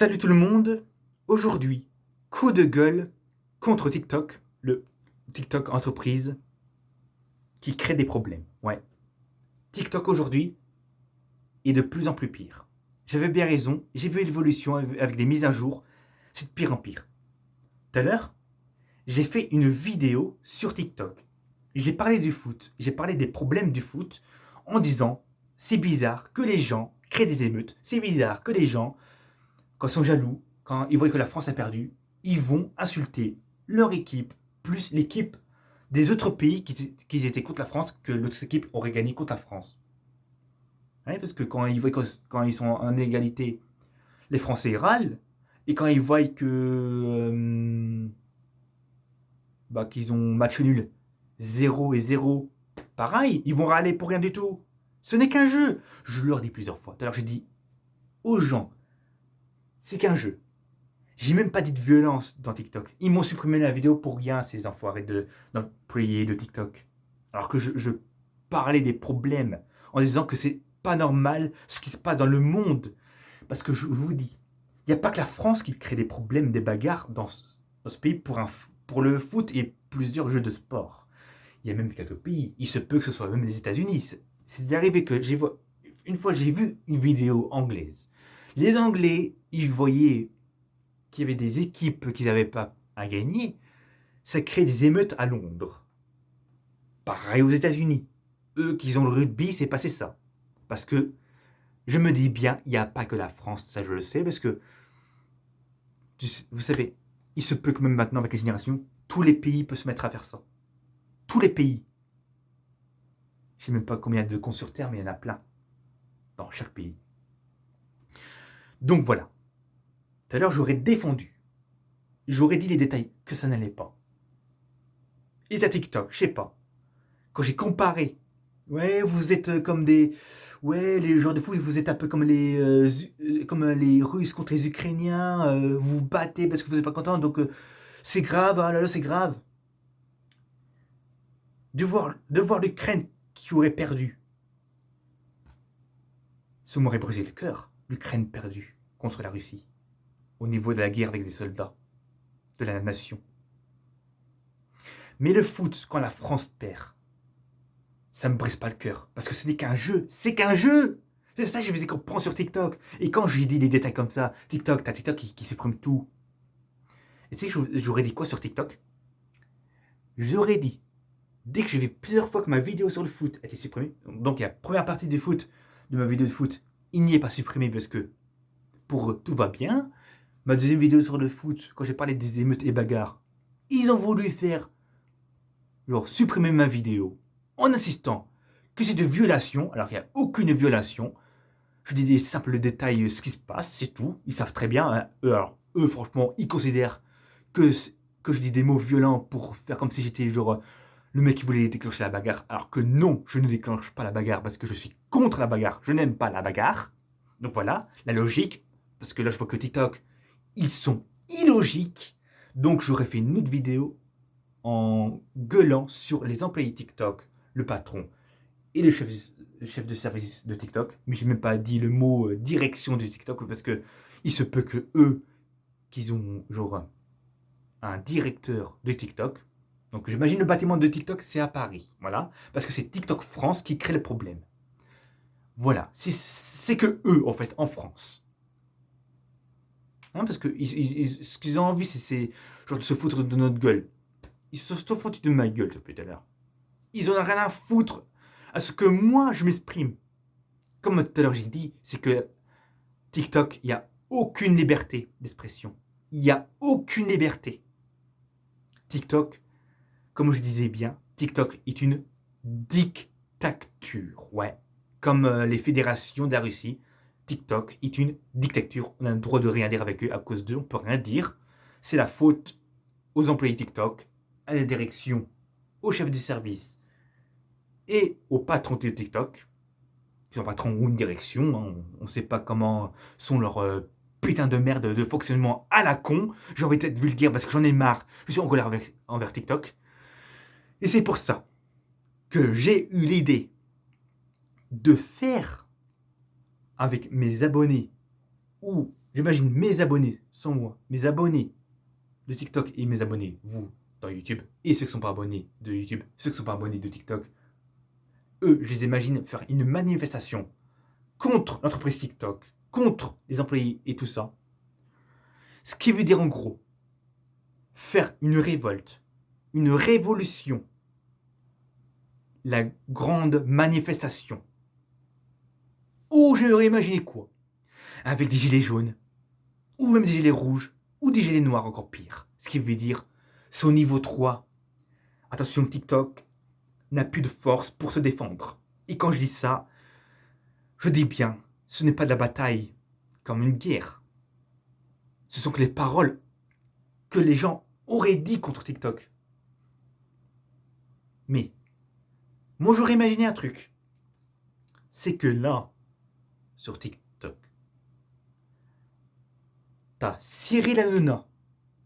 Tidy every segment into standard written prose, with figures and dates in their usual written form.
Salut tout le monde. Aujourd'hui, coup de gueule contre TikTok, le TikTok entreprise qui crée des problèmes. Ouais. TikTok aujourd'hui est de plus en plus pire. J'avais bien raison, j'ai vu l'évolution avec des mises à jour, c'est de pire en pire. Tout à l'heure, j'ai fait une vidéo sur TikTok. J'ai parlé du foot, j'ai parlé des problèmes du foot en disant c'est bizarre que les gens créent des émeutes, c'est bizarre que les gens quand ils sont jaloux, quand ils voient que la France a perdu, ils vont insulter leur équipe, plus l'équipe des autres pays qui étaient contre la France, que l'autre équipe aurait gagné contre la France. Ouais, parce que quand ils voient quand ils sont en égalité, les Français râlent, et quand ils voient que qu'ils ont match nul 0-0, pareil, ils vont râler pour rien du tout. Ce n'est qu'un jeu. Je leur dis plusieurs fois. Tout à l'heure, j'ai dit aux gens, c'est qu'un jeu. J'ai même pas dit de violence dans TikTok. Ils m'ont supprimé la vidéo pour rien, ces enfoirés d'employés de TikTok. Alors que je parlais des problèmes en disant que c'est pas normal ce qui se passe dans le monde. Parce que je vous dis, il n'y a pas que la France qui crée des problèmes, des bagarres dans ce pays pour le foot et plusieurs jeux de sport. Il y a même quelques pays, il se peut que ce soit même les États-Unis. C'est arrivé que une fois j'ai vu une vidéo anglaise. Les Anglais, ils voyaient qu'il y avait des équipes qui n'avaient pas à gagner, ça crée des émeutes à Londres. Pareil aux États-Unis. Eux qui ont le rugby, c'est passé ça. Parce que je me dis bien, il n'y a pas que la France, ça je le sais, parce que vous savez, il se peut que même maintenant avec les générations, tous les pays peuvent se mettre à faire ça. Tous les pays. Je ne sais même pas combien de cons sur Terre, mais il y en a plein. Dans chaque pays. Donc voilà. Tout à l'heure, j'aurais défendu. J'aurais dit les détails que ça n'allait pas. Et à TikTok, je sais pas. Quand j'ai comparé, ouais, vous êtes comme des, ouais, les joueurs de foot, vous êtes un peu comme les Russes contre les Ukrainiens, vous vous battez parce que vous n'êtes pas content, donc c'est grave, ah là là, c'est grave. De voir l'Ukraine qui aurait perdu, ça m'aurait brisé le cœur. L'Ukraine perdue contre la Russie, au niveau de la guerre avec des soldats de la nation. Mais le foot, quand la France perd, ça me brise pas le cœur. Parce que ce n'est qu'un jeu. C'est qu'un jeu. C'est ça que je faisais comprendre sur TikTok. Et quand j'ai dit des détails comme ça, t'as TikTok qui supprime tout. Et tu sais, j'aurais dit quoi sur TikTok? J'aurais dit, dès que j'ai vu plusieurs fois que ma vidéo sur le foot a été supprimée, donc la première partie du foot, de ma vidéo de foot, il n'y est pas supprimé parce que pour eux, tout va bien. Ma deuxième vidéo sur le foot, quand j'ai parlé des émeutes et bagarres, ils ont voulu faire, genre, supprimer ma vidéo en insistant que c'est de violation, alors qu'il n'y a aucune violation. Je dis des simples détails, ce qui se passe, c'est tout. Ils savent très bien. Hein. Eux, franchement, ils considèrent que, que je dis des mots violents pour faire comme si j'étais genre le mec qui voulait déclencher la bagarre. Alors que non, je ne déclenche pas la bagarre parce que je suis contre la bagarre. Je n'aime pas la bagarre. Donc voilà, la logique. Parce que là, je vois que TikTok, ils sont illogiques. Donc j'aurais fait une autre vidéo en gueulant sur les employés TikTok, le patron et le chef de service de TikTok. Mais j'ai même pas dit le mot direction de TikTok parce que il se peut que eux, qu'ils ont genre un directeur de TikTok. Donc j'imagine le bâtiment de TikTok, c'est à Paris. Voilà. Parce que c'est TikTok France qui crée le problème. Voilà. C'est que eux, en fait, en France. Hein, parce que ce qu'ils ont envie, c'est genre de se foutre de notre gueule. Ils se foutent de ma gueule depuis tout à l'heure. Ils en ont rien à foutre à ce que moi je m'exprime. Comme tout à l'heure j'ai dit, c'est que TikTok, il n'y a aucune liberté d'expression. Il n'y a aucune liberté. TikTok, comme je disais bien, TikTok est une dictature. Ouais. Comme les fédérations de la Russie, TikTok est une dictature. On a le droit de rien dire avec eux à cause d'eux. On ne peut rien dire. C'est la faute aux employés TikTok, à la direction, au chef du service et au patron de TikTok. Ils ont patron ou une direction. Hein. On ne sait pas comment sont leurs putain de merde de fonctionnement à la con. J'ai envie d'être vulgaire parce que j'en ai marre. Je suis en colère envers TikTok. Et c'est pour ça que j'ai eu l'idée de faire avec mes abonnés ou j'imagine mes abonnés, sans moi, mes abonnés de TikTok et mes abonnés, vous, dans YouTube, et ceux qui ne sont pas abonnés de YouTube, ceux qui ne sont pas abonnés de TikTok, eux, je les imagine faire une manifestation contre l'entreprise TikTok, contre les employés et tout ça. Ce qui veut dire en gros, faire une révolte, une révolution, la grande manifestation. Oh, j'aurais imaginé quoi? Avec des gilets jaunes, ou même des gilets rouges, ou des gilets noirs encore pire. Ce qui veut dire, c'est au niveau 3. Attention, TikTok n'a plus de force pour se défendre. Et quand je dis ça, je dis bien, ce n'est pas de la bataille comme une guerre. Ce sont que les paroles que les gens auraient dit contre TikTok. Mais, moi j'aurais imaginé un truc. C'est que là, sur TikTok, t'as Cyril Hanouna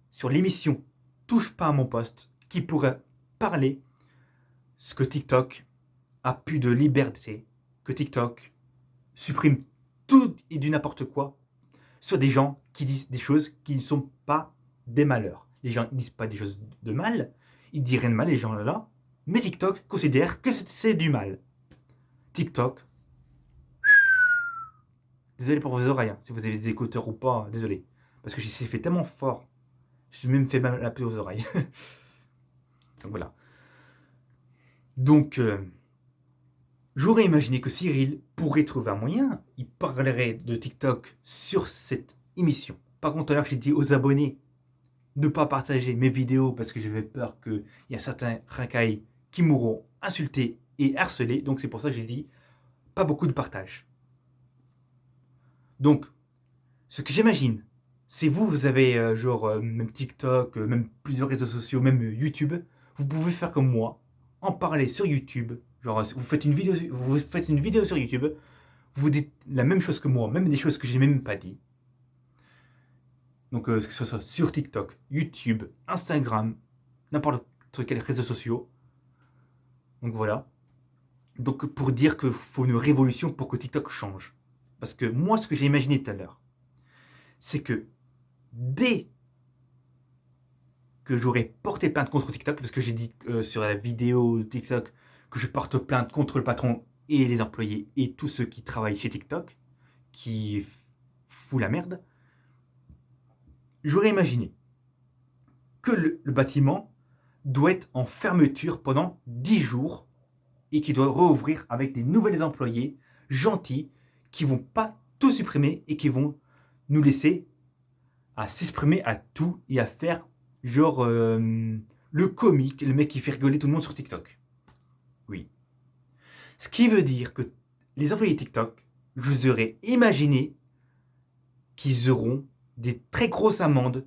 sur l'émission Touche pas à mon poste qui pourrait parler ce que TikTok a plus de liberté, que TikTok supprime tout et du n'importe quoi sur des gens qui disent des choses qui ne sont pas des malheurs. Les gens ne disent pas des choses de mal, ils disent rien de mal, les gens là, mais TikTok considère que c'est du mal. TikTok, désolé pour vos oreilles, hein, si vous avez des écouteurs ou pas, désolé. Parce que j'ai fait tellement fort, je suis même fait mal la aux oreilles. Donc voilà. Donc, j'aurais imaginé que Cyril pourrait trouver un moyen, il parlerait de TikTok sur cette émission. Par contre, tout à l'heure, j'ai dit aux abonnés de ne pas partager mes vidéos parce que j'avais peur qu'il y a certains racailles qui m'auront insulté et harcelé. Donc c'est pour ça que j'ai dit pas beaucoup de partage. Donc, ce que j'imagine, c'est vous avez même TikTok, même plusieurs réseaux sociaux, même YouTube. Vous pouvez faire comme moi, en parler sur YouTube. Genre, vous faites une vidéo sur YouTube, vous dites la même chose que moi, même des choses que j'ai même pas dit. Donc, que ce soit sur TikTok, YouTube, Instagram, n'importe quel réseau social. Donc voilà. Donc pour dire qu'il faut une révolution pour que TikTok change. Parce que moi, ce que j'ai imaginé tout à l'heure, c'est que dès que j'aurais porté plainte contre TikTok, parce que j'ai dit sur la vidéo TikTok que je porte plainte contre le patron et les employés et tous ceux qui travaillent chez TikTok, qui fout la merde, j'aurais imaginé que le bâtiment doit être en fermeture pendant 10 jours et qui doit rouvrir avec des nouvelles employés gentils qui vont pas tout supprimer et qui vont nous laisser à s'exprimer à tout et à faire genre le comique, le mec qui fait rigoler tout le monde sur TikTok. Oui. Ce qui veut dire que les employés TikTok, je vous aurais imaginé qu'ils auront des très grosses amendes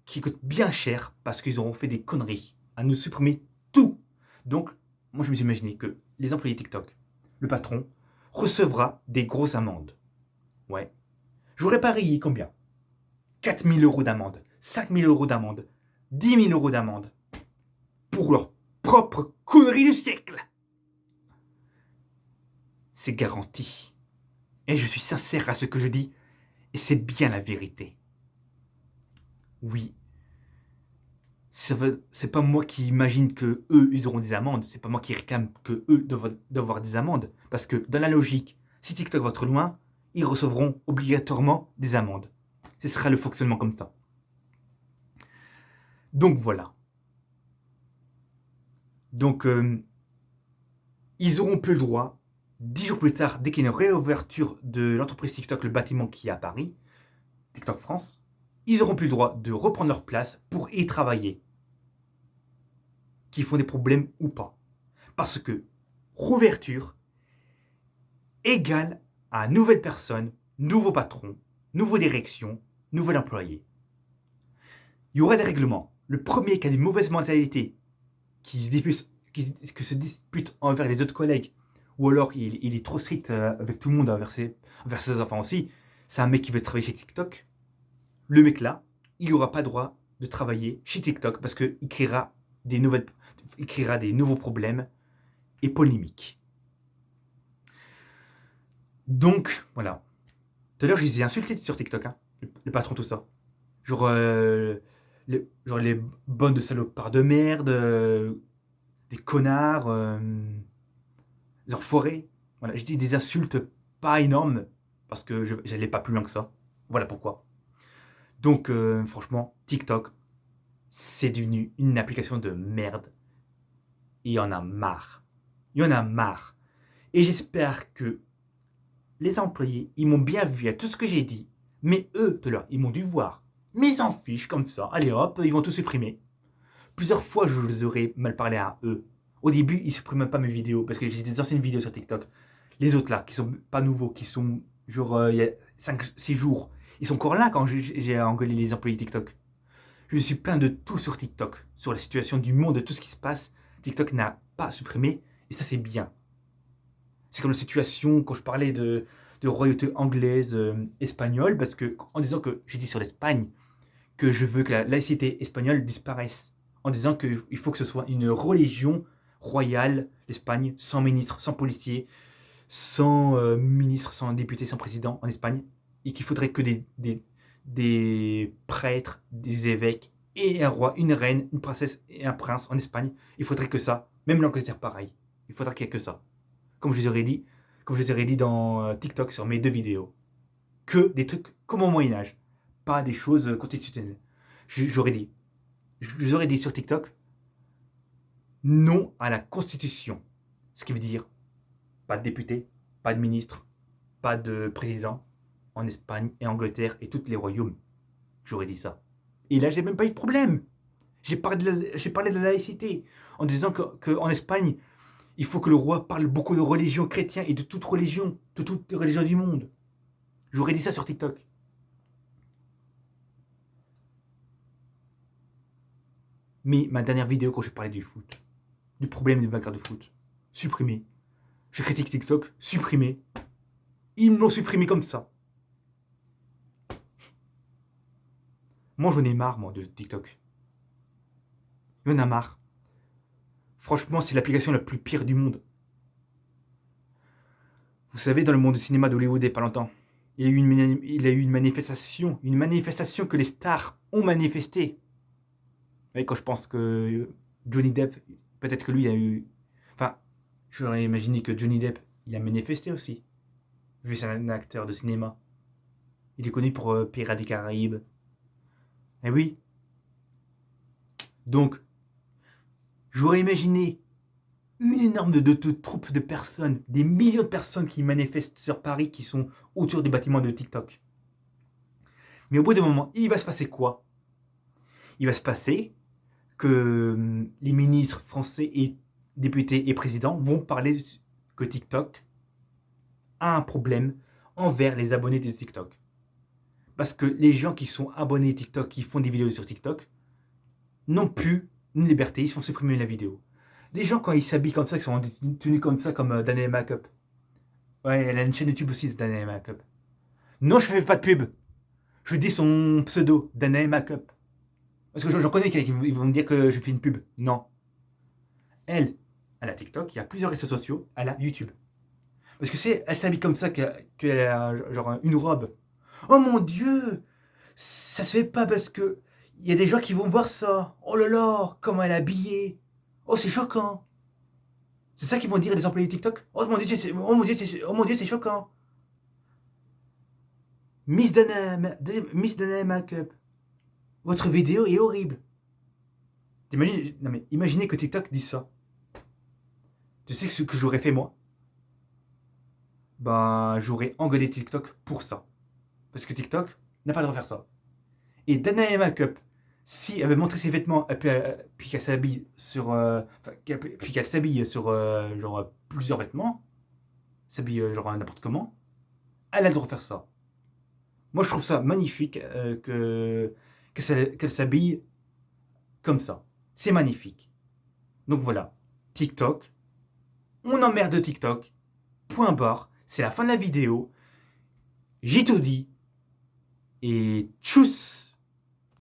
qui coûtent bien cher parce qu'ils auront fait des conneries à nous supprimer tout. Donc, moi je me suis imaginé que les employés TikTok, le patron, recevra des grosses amendes. Ouais. J'aurais parié combien 4 000 € d'amende, 5 000 € d'amende, 10 000 € d'amende pour leur propre connerie du siècle. C'est garanti. Et je suis sincère à ce que je dis, et c'est bien la vérité. Oui. C'est pas moi qui imagine que eux ils auront des amendes, c'est pas moi qui réclame que eux doivent avoir des amendes. Parce que dans la logique, si TikTok va trop loin, ils recevront obligatoirement des amendes. Ce sera le fonctionnement comme ça. Donc voilà. Donc ils auront plus le droit, 10 jours plus tard, dès qu'il y a une réouverture de l'entreprise TikTok, le bâtiment qui est à Paris, TikTok France, ils auront plus le droit de reprendre leur place pour y travailler. Qu'ils font des problèmes ou pas. Parce que rouverture égale à nouvelle personne, nouveau patron, nouvelle direction, nouvel employé. Il y aura des règlements. Le premier qui a une mauvaise mentalité, qui se dispute envers les autres collègues, ou alors il est trop strict avec tout le monde envers ses enfants aussi, c'est un mec qui veut travailler chez TikTok. Le mec là, il n'aura pas droit de travailler chez TikTok parce qu'il créera des nouveaux problèmes et polémiques. Donc, voilà. Tout à l'heure, je les ai insultés sur TikTok. Hein. le patron, tout ça. Genre, genre les bonnes de salopards de merde, des connards, des enfoirés. Voilà, je dis des insultes pas énormes parce que je n'allais pas plus loin que ça. Voilà pourquoi. Donc, franchement, TikTok, c'est devenu une application de merde. Il y en a marre. Il y en a marre. Et j'espère que les employés, ils m'ont bien vu à tout ce que j'ai dit. Mais eux, de leur, ils m'ont dû voir. Mais ils s'en fichent comme ça. Allez hop, ils vont tout supprimer. Plusieurs fois, je les aurais mal parlé à eux. Au début, ils ne suppriment même pas mes vidéos parce que j'ai des anciennes vidéos sur TikTok. Les autres là, qui sont pas nouveaux, qui sont genre il y a 5-6 jours, ils sont encore là quand j'ai engueulé les employés TikTok. Je suis plein de tout sur TikTok, sur la situation du monde, de tout ce qui se passe. TikTok n'a pas supprimé et ça c'est bien. C'est comme la situation quand je parlais de royauté anglaise, espagnole, parce que en disant que j'ai dit sur l'Espagne que je veux que la laïcité espagnole disparaisse, en disant qu'il faut que ce soit une religion royale, l'Espagne, sans ministre, sans policier, sans ministre, sans député, sans président en Espagne, et qu'il faudrait que des prêtres, des évêques, et un roi, une reine, une princesse et un prince en Espagne. Il faudrait que ça, même l'Angleterre pareil, il faudrait qu'il y ait que ça. Comme je les aurais dit, comme je les aurais dit dans TikTok sur mes 2 vidéos. Que des trucs comme au Moyen-Âge, pas des choses constitutionnelles. J'aurais dit, je vous aurais dit sur TikTok, non à la Constitution. Ce qui veut dire pas de député, pas de ministre, pas de président en Espagne et Angleterre et tous les royaumes. J'aurais dit ça. Et là, j'ai même pas eu de problème. J'ai parlé de la laïcité en disant qu'en Espagne, il faut que le roi parle beaucoup de religion chrétienne et de toute religion du monde. J'aurais dit ça sur TikTok. Mais ma dernière vidéo quand je parlais du foot, du problème des vainqueurs de foot, supprimé. Je critique TikTok, supprimé. Ils me l'ont supprimé comme ça. Moi, j'en ai marre, moi, de TikTok. J'en ai marre. Franchement, c'est l'application la plus pire du monde. Vous savez, dans le monde du cinéma d'Hollywood, il n'y a pas longtemps, il y a eu une manifestation que les stars ont manifesté. Et quand je pense que Johnny Depp, peut-être que lui, il a eu... Enfin, j'aurais imaginé que Johnny Depp, il a manifesté aussi. Vu que c'est un acteur de cinéma. Il est connu pour Pirates des Caraïbes. Eh oui. Donc, j'aurais imaginé une énorme de troupe de personnes, des millions de personnes qui manifestent sur Paris, qui sont autour des bâtiments de TikTok. Mais au bout d'un moment, il va se passer quoi? Il va se passer que les ministres français et députés et présidents vont parler que TikTok a un problème envers les abonnés de TikTok. Parce que les gens qui sont abonnés à TikTok, qui font des vidéos sur TikTok, n'ont plus une liberté, ils se font supprimer la vidéo. Des gens, quand ils s'habillent comme ça, qui sont tenus comme ça, comme Danae Makeup. Ouais, elle a une chaîne YouTube aussi, Danae Makeup. Non, je fais pas de pub. Je dis son pseudo, Danae Makeup. Parce que j'en connais qui vont me dire que je fais une pub. Non. Elle a TikTok, il y a plusieurs réseaux sociaux, elle a YouTube. Parce que c'est, elle s'habille comme ça, qu'elle a genre une robe. Oh mon Dieu, ça se fait pas parce que il y a des gens qui vont voir ça. Oh là là, comment elle est habillée. Oh, c'est choquant. C'est ça qu'ils vont dire les employés TikTok. Oh mon Dieu, oh mon Dieu, c'est choquant. Miss Dana Makeup, votre vidéo est horrible. Non mais imaginez que TikTok dise ça. Tu sais ce que j'aurais fait moi? Bah, j'aurais engueulé TikTok pour ça. Parce que TikTok n'a pas le droit de faire ça. Et Dana Makeup, si elle veut montrer ses vêtements, puis qu'elle s'habille sur, puis qu'elle s'habille sur genre plusieurs vêtements, s'habille genre n'importe comment, elle a le droit de faire ça. Moi, je trouve ça magnifique qu'elle s'habille comme ça. C'est magnifique. Donc voilà, TikTok, on emmerde TikTok, point barre, c'est la fin de la vidéo, j'ai tout dit, et tchuss!